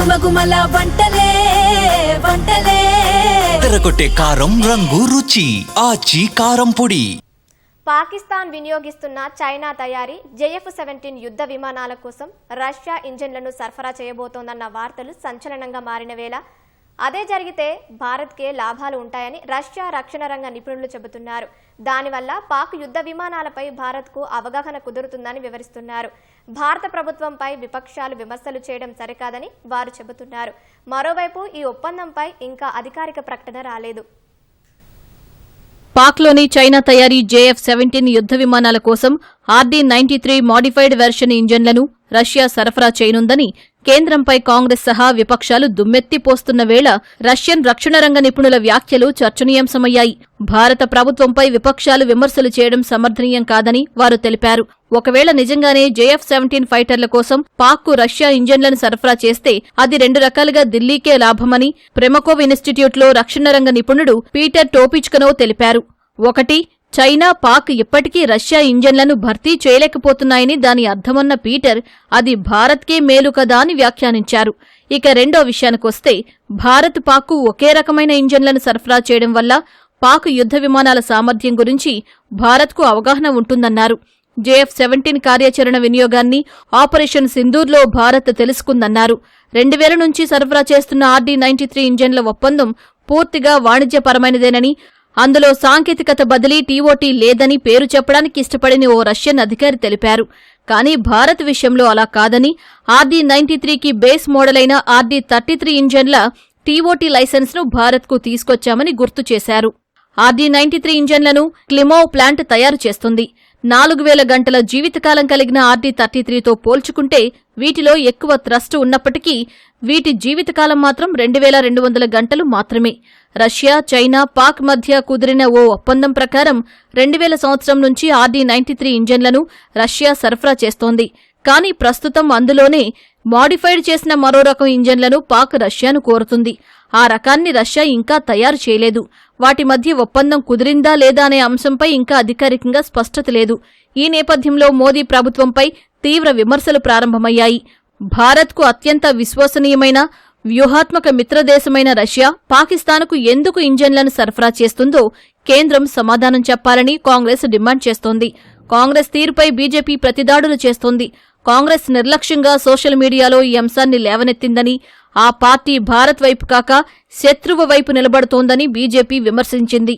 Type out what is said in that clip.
గుమగుమల వంటలే వంటలే తెరకొట్టే కారం రంగు రుచి ఆచి కారం పొడి. పాకిస్తాన్ వినియోగిస్తున్న చైనా తయారీ JF-17 యుద్ధ విమానాల కోసం రష్యా ఇంజన్లను సరఫరా చేయబోతోందన్న వార్తలు సంచలనంగా మారిన వేళ అదే జరిగితే భారత్కే లాభాలు ఉంటాయని రష్యా రక్షణ రంగ నిపుణులు చెబుతున్నారు. దానివల్ల పాక్ యుద్ధ విమానాలపై భారత్కు అవగాహన కుదురుతుందని వివరిస్తున్నారు. భారత ప్రభుత్వంపై విపక్షాలు విమర్శలు చేయడం సరికాదని వారు చెబుతున్నారు. మరోవైపు ఈ ఒప్పందంపై ఇంకా అధికారిక ప్రకటన రాలేదు. పాక్లోని చైనా తయారీ JF-17 యుద్ధ విమానాల కోసం RD-93 మోడిఫైడ్ వెర్షన్ ఇంజన్లను రష్యా సరఫరా చేయనుందని కేంద్రంపై కాంగ్రెస్ సహా విపక్షాలు దుమ్మెత్తిపోస్తున్న వేళ రష్యన్ రక్షణ రంగ నిపుణుల వ్యాఖ్యలు చర్చనీయాంశమయ్యాయి. భారత ప్రభుత్వంపై విపక్షాలు విమర్శలు చేయడం సమర్థనీయం కాదని వారు తెలిపారు. ఒకవేళ నిజంగానే JF-17 ఫైటర్ల కోసం పాక్కు రష్యా ఇంజన్లను సరఫరా చేస్తే అది రెండు రకాలుగా ఢిల్లీకే లాభమని ప్రెమకోవ్ ఇన్స్టిట్యూట్లో రక్షణ రంగ నిపుణుడు పీటర్ టోపిచ్కనో తెలిపారు. ఒకటి, చైనా, పాక్ ఇప్పటికీ రష్యా ఇంజన్లను భర్తీ చేయలేకపోతున్నాయని దాని అర్థమన్న పీటర్ అది భారత్కే మేలు కదా అని వ్యాఖ్యానించారు. ఇక రెండో విషయానికొస్తే భారత్ పాక్కు ఒకే రకమైన ఇంజన్లను సరఫరా చేయడం వల్ల పాక్ యుద్ధ విమానాల సామర్థ్యం గురించి భారత్కు అవగాహన ఉంటుందన్నారు. JF-17 కార్యాచరణ వినియోగాన్ని ఆపరేషన్ సింధూర్లో భారత్ తెలుసుకుందన్నారు. 2000 నుంచి సరఫరా చేస్తున్న RD-93 ఇంజన్ల ఒప్పందం పూర్తిగా వాణిజ్యపరమైనదేనని, అందులో సాంకేతికత బదిలీ TOT లేదని పేరు చెప్పడానికి ఇష్టపడని ఓ రష్యన్ అధికారి తెలిపారు. కానీ భారత్ విషయంలో అలా కాదని, RD-93కి బేస్ మోడలైన RD-33 ఇంజన్ల TOT లైసెన్స్ను భారత్కు తీసుకొచ్చామని గుర్తు చేశారు. RD-93 ఇంజన్లను క్లిమోవ్ ప్లాంట్ తయారు చేస్తుంది. 4000 గంటల జీవితకాలం కలిగిన RD-33తో పోల్చుకుంటే వీటిలో ఎక్కువ థ్రస్ట్ ఉన్నప్పటికీ వీటి జీవితకాలం మాత్రం 2200 గంటలు మాత్రమే. రష్యా, చైనా, పాక్ మధ్య కుదిరిన ఓ ఒప్పందం ప్రకారం 2000 సంవత్సరం నుంచి RD-93 ఇంజన్లను రష్యా సరఫరా చేస్తోంది. కానీ ప్రస్తుతం అందులోనే మోడిఫైడ్ చేసిన మరో రకం ఇంజన్లను పాక్ రష్యాను కోరుతుంది. ఆ రకాన్ని రష్యా ఇంకా తయారు చేయలేదు. వాటి మధ్య ఒప్పందం కుదిరిందా లేదా అనే అంశంపై ఇంకా అధికారికంగా స్పష్టత లేదు. ఈ నేపథ్యంలో మోదీ ప్రభుత్వంపై తీవ్ర విమర్శలు ప్రారంభమయ్యాయి. భారత్కు అత్యంత విశ్వసనీయమైన వ్యూహాత్మక మిత్రదేశమైన రష్యా పాకిస్తాన్కు ఎందుకు ఇంజన్లను సరఫరా చేస్తుందో కేంద్రం సమాధానం చెప్పాలని కాంగ్రెస్ డిమాండ్ చేస్తోంది. కాంగ్రెస్ తీరుపై బీజేపీ ప్రతిదాడులు చేస్తోంది. కాంగ్రెస్ నిర్లక్ష్యంగా సోషల్ మీడియాలో ఈ అంశాన్ని లేవనెత్తిందని, ఆ పార్టీ భారత్ వైపు కాక శత్రువు వైపు నిలబడుతోందని బీజేపీ విమర్శించింది.